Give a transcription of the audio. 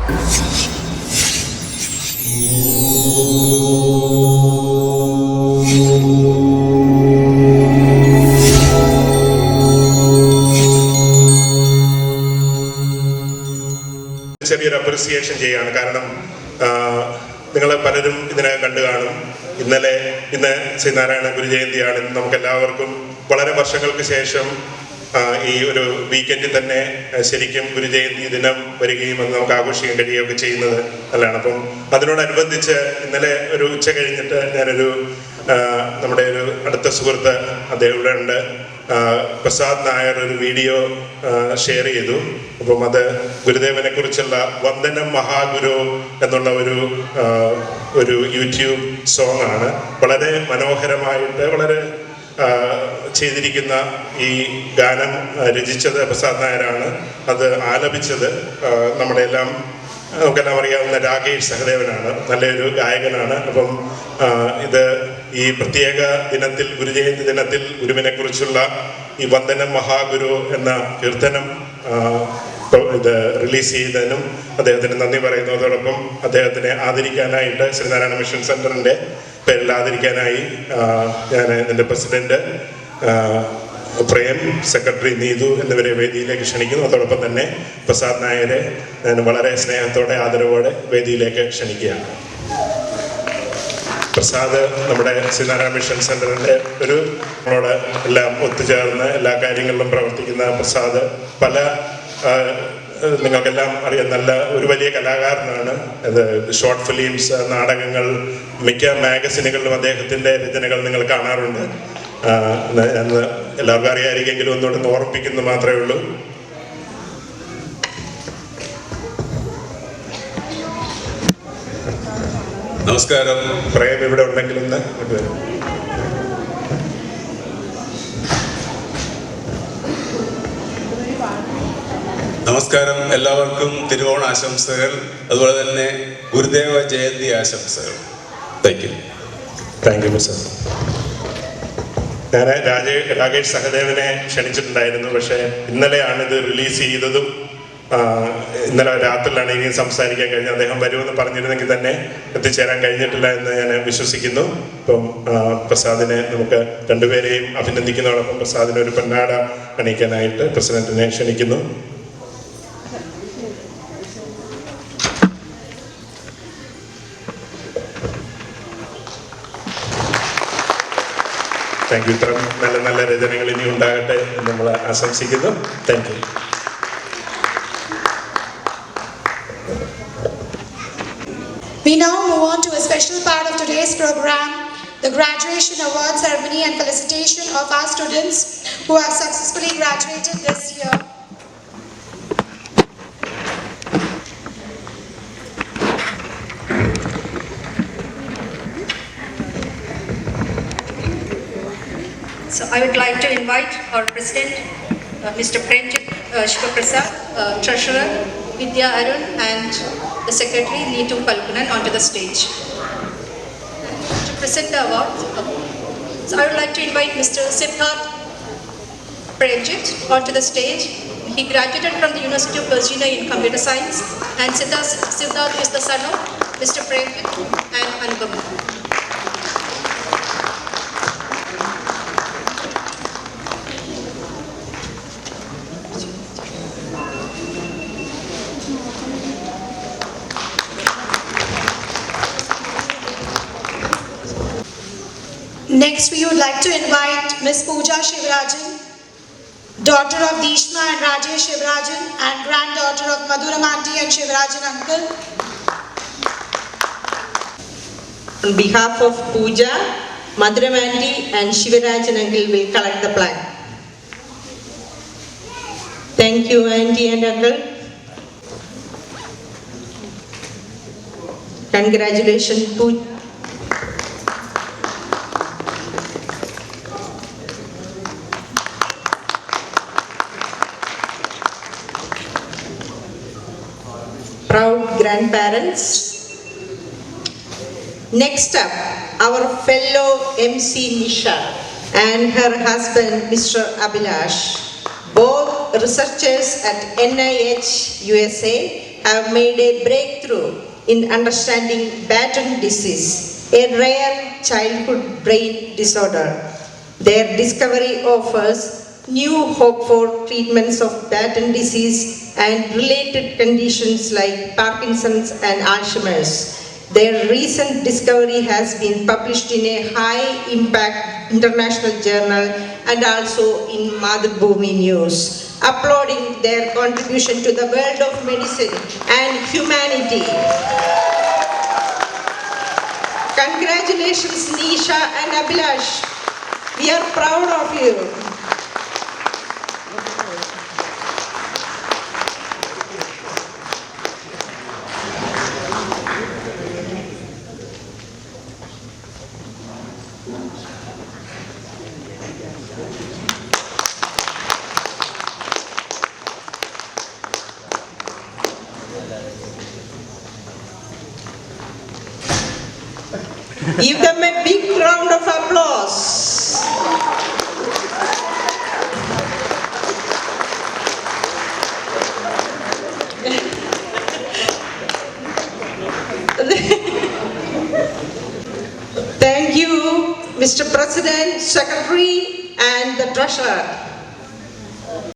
ചെറിയൊരു അപ്രിസിയേഷൻ ചെയ്യാണ്. കാരണം നിങ്ങൾ പലരും ഇതിനെ കണ്ടു കാണും. ഇന്ന് ശ്രീനാരായണ ഗുരു ജയന്തിയാണ്. നമുക്ക് എല്ലാവർക്കും വളരെ വർഷങ്ങൾക്ക് ശേഷം ഈ ഒരു വീക്കെൻഡിൽ തന്നെ ശരിക്കും ഗുരു ജയന്തി ദിനം വരികയും അത് നമുക്ക് ആഘോഷിക്കാൻ കഴിയുകയൊക്കെ ചെയ്യുന്നത് നല്ലതാണ്. അപ്പം അതിനോടനുബന്ധിച്ച് ഇന്നലെ ഒരു ഉച്ച കഴിഞ്ഞിട്ട് ഞാനൊരു നമ്മുടെ ഒരു അടുത്ത സുഹൃത്ത് അദ്ദേഹം ഇവിടെ ഉണ്ട്, പ്രസാദ് നായർ ഒരു വീഡിയോ ഷെയർ ചെയ്തു. അപ്പം അത് ഗുരുദേവനെ കുറിച്ചുള്ള വന്ദനം മഹാഗുരു എന്നുള്ള ഒരു യൂട്യൂബ് സോങ് ആണ്. വളരെ മനോഹരമായിട്ട് വളരെ ചെയ്തിരിക്കുന്ന ഈ ഗാനം രചിച്ചത് പ്രസാദ് നായരാണ്. അത് ആലപിച്ചത് നമുക്കെല്ലാം അറിയാവുന്ന രാകേഷ് സഹദേവനാണ്. നല്ലൊരു ഗായകനാണ്. അപ്പം ഇത് ഈ പ്രത്യേക ദിനത്തിൽ, ഗുരുജയന്തി ദിനത്തിൽ ഗുരുവിനെ കുറിച്ചുള്ള ഈ വന്ദനം മഹാഗുരു എന്ന കീർത്തനം ഇത് റിലീസ് ചെയ്തതിനും അദ്ദേഹത്തിന് നന്ദി പറയുന്നതോടൊപ്പം അദ്ദേഹത്തിനെ ആദരിക്കാനായിട്ട് ശ്രീനാരായണ മിഷൻ സെന്ററിന്റെ പേരിൽ ആദരിക്കാനായി ഞാൻ എൻ്റെ പ്രസിഡന്റ് പ്രേം, സെക്രട്ടറി നീതു എന്നിവരെ വേദിയിലേക്ക് ക്ഷണിക്കുന്നു. അതോടൊപ്പം തന്നെ പ്രസാദ് നായരെ ഞാൻ വളരെ സ്നേഹത്തോടെ ആദരവോടെ വേദിയിലേക്ക് ക്ഷണിക്കുകയാണ്. പ്രസാദ് നമ്മുടെ ശ്രീനാരായണ മിഷൻ സെന്ററിന്റെ നമ്മളോട് എല്ലാം ഒത്തുചേർന്ന് എല്ലാ കാര്യങ്ങളിലും പ്രവർത്തിക്കുന്ന പ്രസാദ് നിങ്ങൾക്കെല്ലാം അറിയാം, ഒരു വലിയ കലാകാരനാണ്. അത് ഷോർട്ട് ഫിലിംസ്, നാടകങ്ങൾ, മിക്ക മാഗസിനുകളിലും അദ്ദേഹത്തിൻ്റെ രചനകൾ നിങ്ങൾ കാണാറുണ്ട്. എന്ന് എല്ലാവർക്കും അറിയാമായിരിക്കെങ്കിലും ഒന്നുകൂടെ ഓർമ്മിപ്പിക്കുന്നു മാത്രമേ ഉള്ളൂ. നമസ്കാരം. പ്രേം ഇവിടെ ഉണ്ടെങ്കിൽ ഒന്ന് വരും. നമസ്കാരം. എല്ലാവർക്കും തിരുവോണ ആശംസകൾ, അതുപോലെ തന്നെ ഗുരുദേവ ജയന്തി ആശംസകൾ. Thank you sir. ഞാൻ രാകേഷ് സഹദേവനെ ക്ഷണിച്ചിട്ടുണ്ടായിരുന്നു. പക്ഷേ ഇന്നലെയാണ് ഇത് റിലീസ് ചെയ്തതും ഇന്നലെ രാത്രിയിലാണ് ഇനിയും സംസാരിക്കാൻ കഴിഞ്ഞത്. അദ്ദേഹം വരുമെന്ന് പറഞ്ഞിരുന്നെങ്കിൽ തന്നെ എത്തിച്ചേരാൻ കഴിഞ്ഞിട്ടില്ല എന്ന് ഞാൻ വിശ്വസിക്കുന്നു. ഇപ്പം പ്രസാദിനെ നമുക്ക് രണ്ടുപേരെയും അഭിനന്ദിക്കുന്നതോടൊപ്പം പ്രസാദിനെ ഒരു പൊന്നാട അണിയിക്കാനായിട്ട് പ്രസിഡന്റിനെ ക്ഷണിക്കുന്നു. Thank you. ഇത്തരം നല്ല നല്ല രചനകൾ ഇനി ഉണ്ടാകട്ടെ എന്ന് നമ്മൾ ആശംസിക്കുന്നു. Thank you. We now move on to a special part of today's program, the graduation award ceremony and felicitation of our students who have successfully graduated this year. So I would like to invite our President, Mr. Prenjit Shivaprasad, Treasurer Vidya Arun, and the Secretary Neetu Palkunan onto the stage. To present the award, so I would like to invite Mr. Siddharth Prenjit onto the stage. He graduated from the University of Virginia in Computer Science, and Siddharth is the son of Mr. Prenjit and Anupama. Next, we would like to invite Ms. Pooja Shivarajan, daughter of Dishma and Rajesh Shivarajan and granddaughter of Madhuram Aunty and Shivarajan uncle. On behalf of Pooja, Madhuram Aunty and Shivarajan uncle will collect the plaque. Thank you, Aunty and uncle. Congratulations, Pooja. Proud grandparents. Next up, our fellow MC Nisha and her husband Mr. Abhilash, both researchers at NIH USA, have made a breakthrough in understanding Batten disease, a rare childhood brain disorder. Their discovery offers new hope for treatments of Batten disease and related conditions like Parkinson's and Alzheimer's. Their recent discovery has been published in a high-impact international journal and also in Madhubhumi News, applauding their contribution to the world of medicine and humanity. Congratulations, Nisha and Abhilash. We are proud of you. Give them a big round of applause. Thank you, Mr. President, Secretary, and the Treasurer.